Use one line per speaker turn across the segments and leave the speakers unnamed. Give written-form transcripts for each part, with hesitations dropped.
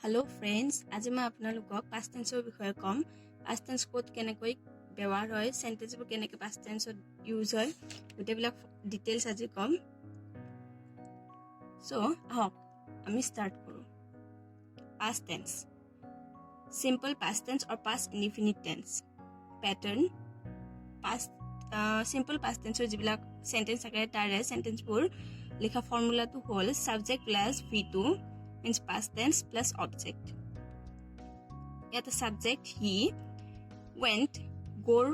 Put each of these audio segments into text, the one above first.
Hello friends, আজি মই আপোনালোকক past tense ৰ বিষয়ে কম। past tense ক'ত কেনেকৈ ব্যৱহাৰ হয়, sentence বোৰ কেনেকৈ past tense ত ইউজ হয়, গোটেইবিলাক ডিটেইলছ আজি কম। সো আহক আমি স্টাৰ্ট কৰোঁ। past tense, simple past tense or past indefinite tense. pattern, past simple past tense ৰ যিবিলাক sentence থাকে তাৰে sentence বোৰ লিখা ফৰ্মুলাটো হ'ল subject plus V2 means past tense plus object. Yet the subject he went, gore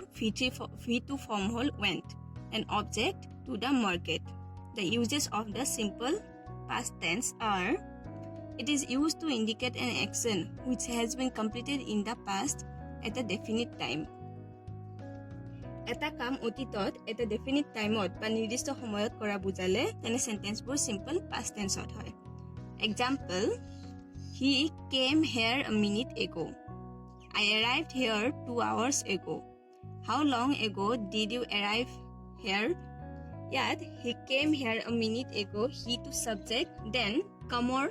V2 form hole went, and object to the market. The uses of the simple past tense are: it is used to indicate an action which has been completed in the past at a definite time. এটা কাম অতীতত এটা definite timeত বা নিৰ্দিষ্ট সময়ত কৰা বুজালে তেনে sentenceবোৰ simple past tenseত হয়। Example: he came here a minute ago. I arrived here 2 hours ago. How long ago did you arrive here? Yet he came here a minute ago. He to subject, then come or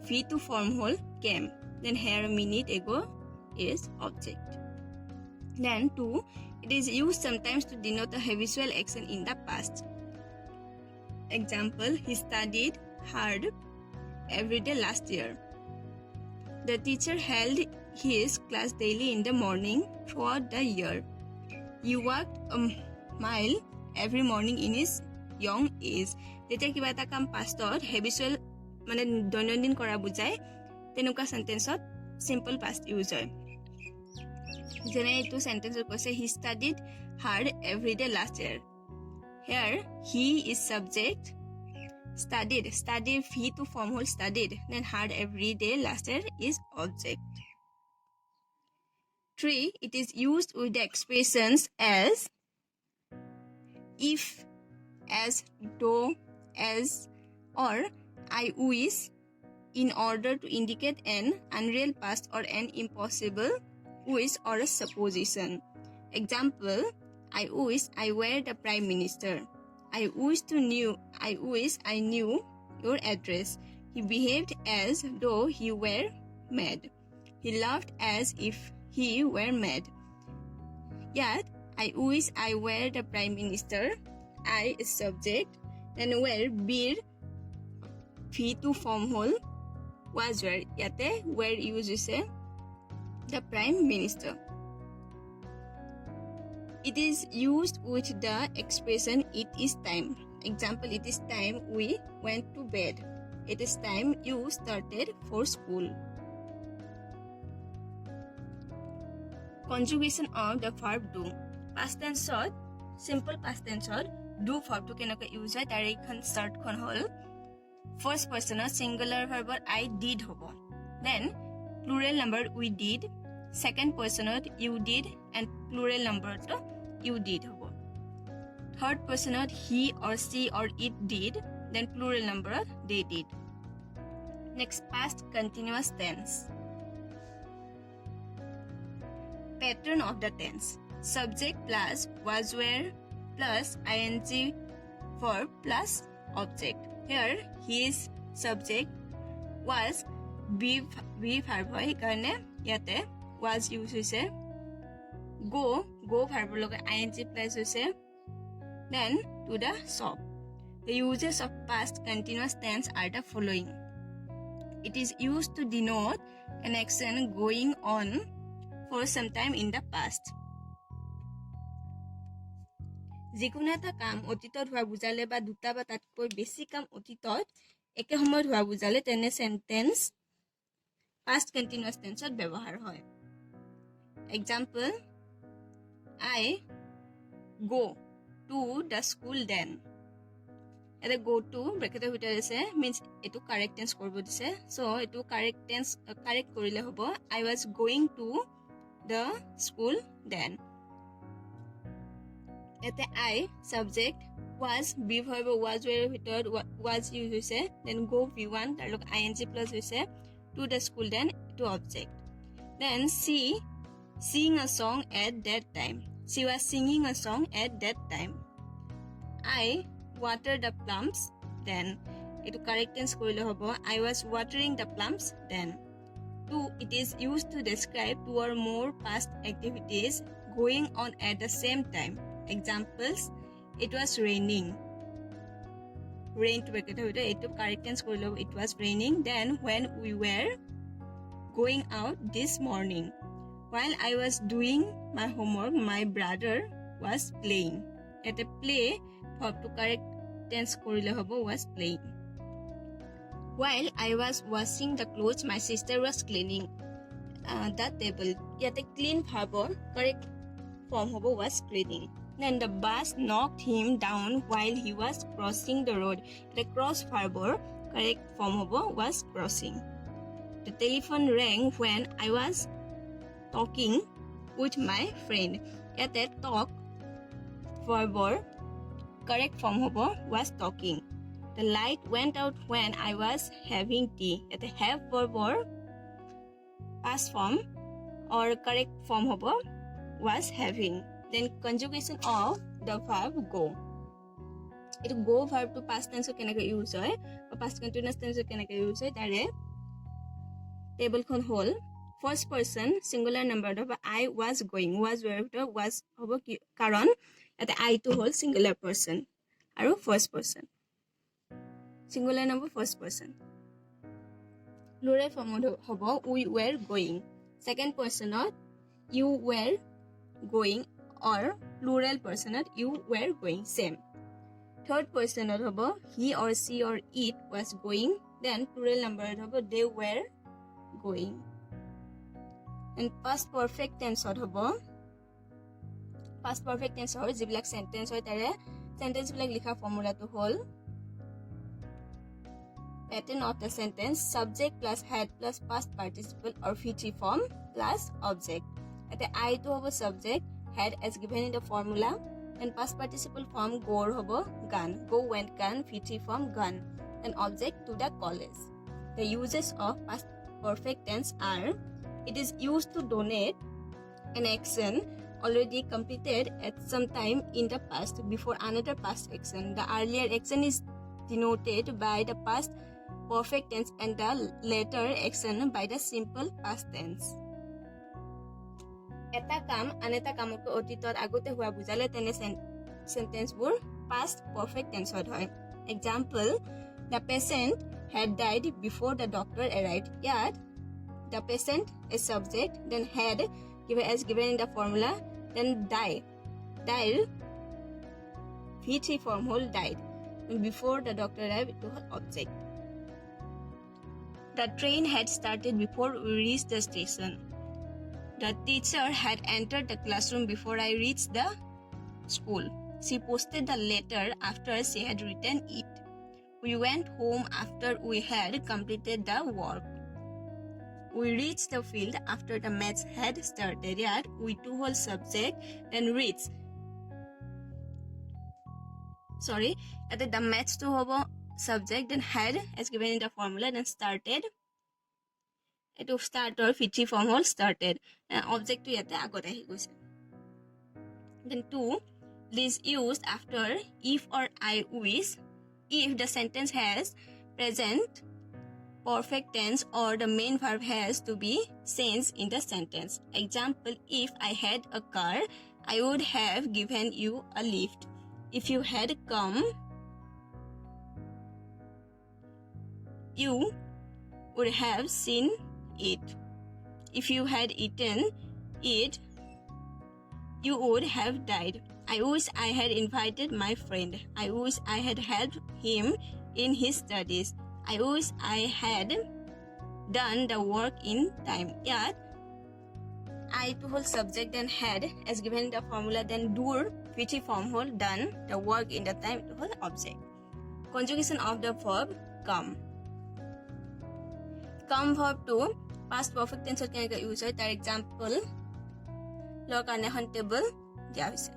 V2 form hole came. Then here a minute ago is object. Then 2, it is used sometimes to denote a habitual action in the past. Example: he studied hard every day last year. The teacher held his class daily in the morning throughout the year. He walked a mile every morning in his young age. যেতিয়া কিবা এটা কাম পাষ্টত habitual মানে দৈনন্দিন কৰা বুজায় তেনেকুৱা চেণ্টেন্সত simple past use হয়। যেনে এইটো চেণ্টেন্সত কৈছে he studied hard every day last year. Here he is subject, studied V2 form hole studied, then hard every day last year is object. 3, it is used with the expressions as if, as, though, as, or I wish in order to indicate an unreal past or an impossible wish or a supposition. Example: I wish I were the prime minister. I wish I knew your address. He behaved as though he were mad. He laughed as if he were mad. Yet I wish I were the prime minister. I is subject, then were beer V2 form hole was where. Yate where uses the prime minister. It is used with the expression it is time. Example: it is time we went to bed. It is time you started for school. Conjugation of the verb do. Past tense ot simple past tense ot do verb to কেনেকৈ use হয় তাৰ এইখন start খন হ'ল first person singular verb I did হ'ব, then plural number we did, second person you did, and plural number to you did হ'ব, third person he or she or it did, then plural number they did. Next, past continuous tense. Pattern of the tense: subject plus was were plus ing verb plus object. Here his subject was be verb হয় কাৰণে ইয়াতে was use হৈছে, go verb লগে ing plus হৈছে, then to the shop. The uses of past continuous tense are the following: it is used to denote an action going on for some time in the past. যিকোনো এটা কাম অতীতত হোৱা বুজালে বা দুটা বা তাতকৈ বেছি কাম অতীতত একে সময়ত হোৱা বুজালে তেনে সেন্টেন্স past continuous tenseত ব্যৱহাৰ হয়। Example: I go to the school then. এটা go to ব্ৰেকেটৰ ভিতৰত আছে means এটো কাৰেক্ট টেন্স কৰিব দিছে, so এটো কাৰেক্ট কৰিলে হ'ব I was going to the school then. এতে I subject was be verb was were ভিতৰত was use হৈছে, then go V1 তাৰ লগ ing plus হৈছে, to the school then to object. Then she sing a song at that time. She was singing a song at that time. I water the plants, then etu correct tense korile hobo I was watering the plants then. 2. It is used to describe two or more past activities going on at the same time. Examples: it was raining. Rain to etu correct tense korile hobo it was raining then when we were going out this morning. While I was doing my homework, my brother was playing. Ete play verb to correct tense korile hobo was playing. While I was washing the clothes, my sister was cleaning the table. Yate clean verb correct form hobo was cleaning. Then the bus knocked him down while he was crossing the road. The cross verb correct form hobo was crossing. The telephone rang when I was talking with my friend. Yate talk verb correct form hobo was talking. The light went out when I was having tea. Yate have verb past form or correct form hobo was having. Then conjugation of the verb go. It go verb to past tense kenaka use hoy or past continuous tense kenaka use hoy tare table kon hol first person singular number hobo I was going. Was verb to was hobo karon ate I to hol singular person aru first person. Singular number first person. Plural form hobo we were going. Second person you were going or plural person you were going same. Third person hobo he or she or it was going. Then plural number hobo they were going. And past perfect tense hobo past perfect tense hoy jibilak sentence hoy tare sentence bilak likha formula to hol pattern of the sentence subject plus had plus past participle or VT form plus object. Ate I to hobo subject, had as given in the formula, and past participle form go hobo gun. Go went gun, VT form gun, and object to the college. The uses of past perfect tense are: it is used to donate an action already completed at some time in the past before another past action. The earlier action is denoted by the past perfect tense and the later action by the simple past tense. Eta kam aneta kamoko otitot agote hua bujale tene sentence bur past perfect tense hoy. Example: the patient had died before the doctor arrived. Yet the patient is subject, then had given in the formula, then died VT form whole died, and before the doctor arrived to whole object. The train had started before we reached the station. The teacher had entered the classroom before I reached the school. She posted the letter after she had written it. We went home after we had completed the work. We reached the field after the match had started. Yet we to whole subject, then reached. At the match to hobo subject, then had as given in the formula, then started. It to start or VT form whole started. Object to yate agote ahi goise. Then 2 is used after if or I wish if the sentence has present perfect tense or the main verb has to be changed in the sentence. Example: if I had a car, I would have given you a lift. If you had come, you would have seen it. If you had eaten it, you would have died. I wish I had invited my friend. I wish I had helped him in his studies. I wish I had done the work in time. Yet I to whole subject, then had as given in the formula, then do VT form whole done the work in the time to whole object. Conjugation of the verb come. Come verb to past perfect tense kenaka use hoy tar example lor karone hon table dia hoise.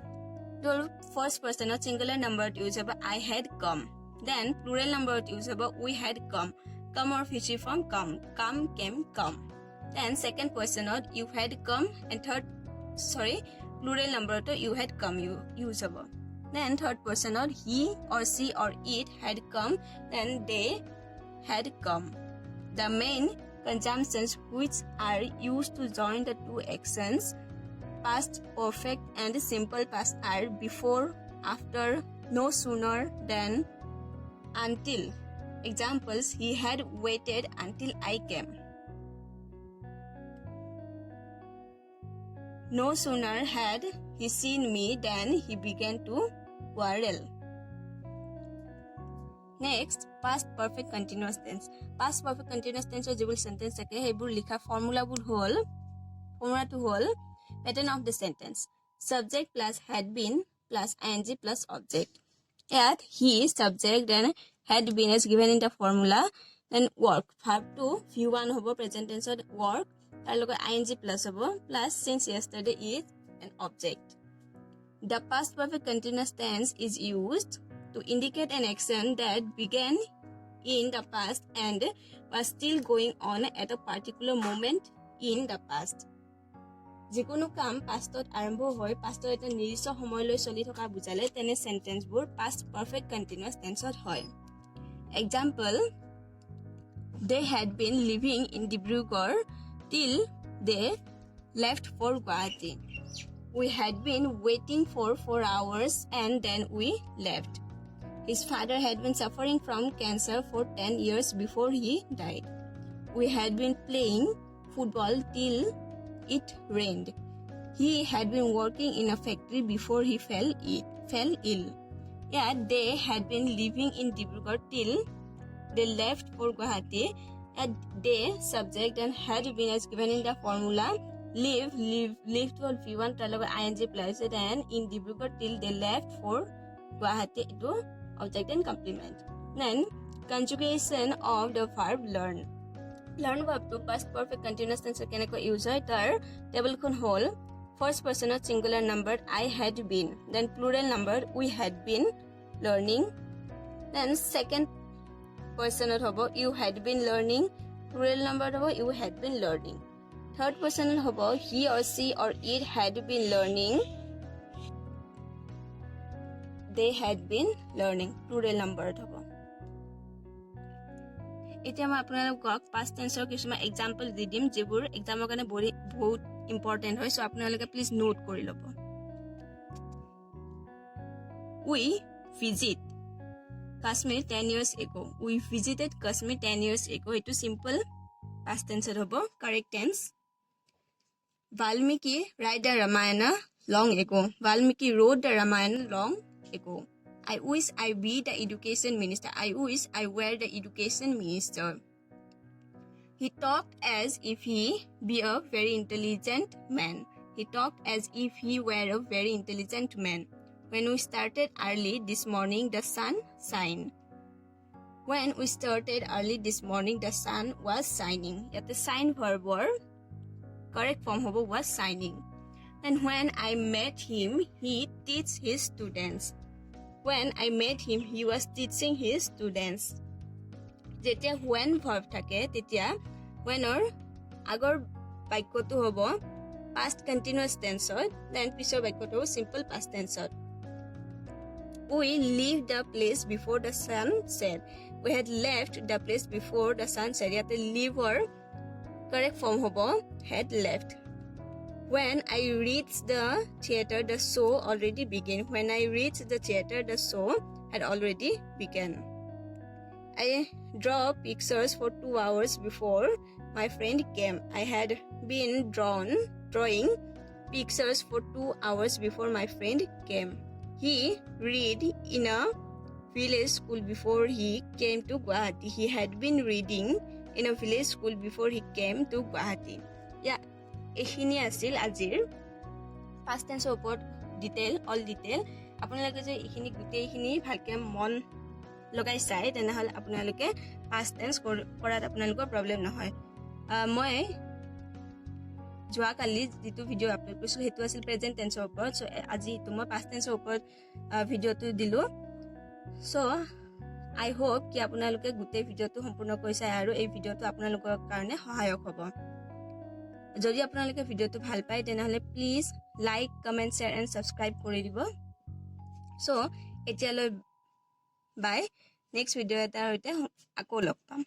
Dol first person singular number use hobo I had come. Then plural number use hobo we had come. Come or VT form come. Come, came, come. Then second person you had come, and plural number to you had come you use hobo. Then third person or he or she or it had come, then they had come. The main conjunctions which are used to join the two actions, past perfect and simple past, are before, after, no sooner than, until. Examples: he had waited until I came. No sooner had he seen me than he began to quarrel. Next, past perfect continuous tense. Past perfect continuous tense or jibul sentence থাকে হেবুৰ লিখা ফৰ্মুলাবোৰ হ'ল pattern of the sentence: subject plus had been plus ing plus object. At he subject and had been is given in the formula. Then work, verb to v1 hobo present tense of work tar logot ing plus hobo plus since yesterday is an object. The past perfect continuous tense is used to indicate an action that began in the past and was still going on at a particular moment in the past. যিকোনো কাম পাষ্টত আৰম্ভ হয় pastor এটা নিৰ্দিষ্ট সময়লৈ চলি থকা বুজালে তেনে সেন্টেন্সবোৰ past perfect continuous tenseত হয়. Example: they had been living in Dibrugarh till they left for Guwahati. We had been waiting for 4 hours and then we left. His father had been suffering from cancer for 10 years before he died. We had been playing football till it rained. He had been working in a factory before he fell ill. Yeah, they had been living in Dibrugarh till they left for Guwahati. At they subject and had been as given in the formula. Live to v1 taloga ing plus it and in Dibrugarh till they left for Guwahati to object and complement. Then conjugation of the verb learn. Learn verb to past perfect continuous tense keneko use hoy tar table kon hol first person of singular number I had been, then plural number we had been learning, then second person hobo you had been learning, plural number hobo you had been learning, third person hobo he or she or it had been learning, they had been learning, plural number hobo. এতিয়া মই আপোনালোকক past tense ৰ কিছুমান example the দিম যিবোৰ এক্সামৰ কাৰণে বহুত important হয়, সো আপোনালোকে প্লিজ নোট কৰি ল'ব. We visit Kashmir 10 years ago. We visited Kashmir 10 years ago. Itu simple past tense hobo. Correct tense: Valmiki write the Ramayana long ago. Valmiki wrote the Ramayana long ago. I wish I be the education minister. I wish I were the education minister. He talked as if he be a very intelligent man. He talked as if he were a very intelligent man. When we started early this morning, the sun shined. When we started early this morning, the sun was shining. Yet the sign verb correct form hobo was shining. And when I met him, he teach his students. When I met him, he was teaching his students. Jetia when verb thake tetia when or agor baikyotu hobo past continuous tense, then pisor baikyotu simple past tense. We leave the place before the sun set. We had left the place before the sun set. Yate leave or correct form hobo had left. When I reached the theater, the show already began. When I reached the theater, the show had already begun. I draw pictures for 2 hours before my friend came. I had been drawing pictures for 2 hours before my friend came. He read in a village school before he came to Guwahati. He had been reading in a village school before he came to Guwahati. Yeah. এইখিনি আছিল আজিৰ past tense ওপৰত all detail. আপোনালোকে যে এইখিনি গোটেইখিনি ভালকে মন লগাই চাই তেনেহ'লে আপোনালোকে past tense কৰাত আপোনালোকৰ প্ৰব্লেম নহয়. মই যোৱাকালি যিটো ভিডিঅ' আপলোড কৰিছিলোঁ সেইটো আছিল প্ৰেজেণ্ট টেন্সৰ ওপৰত. চ' আজি মই past tenseৰ ওপৰত ভিডিঅ'টো দিলোঁ. চ' আই হোপ কি আপোনালোকে গোটেই ভিডিঅ'টো সম্পূৰ্ণ কৰি চাই আৰু এই ভিডিঅ'টো আপোনালোকৰ কাৰণে সহায়ক হ'ব. যদি আপোনালোকে ভিডিঅ'টো ভাল পায় তেনেহ'লে please like, comment, share and subscribe কৰি দিব. চ' এতিয়ালৈ বাই, নেক্সট ভিডিঅ' এটাৰ সৈতে আকৌ লগ পাম।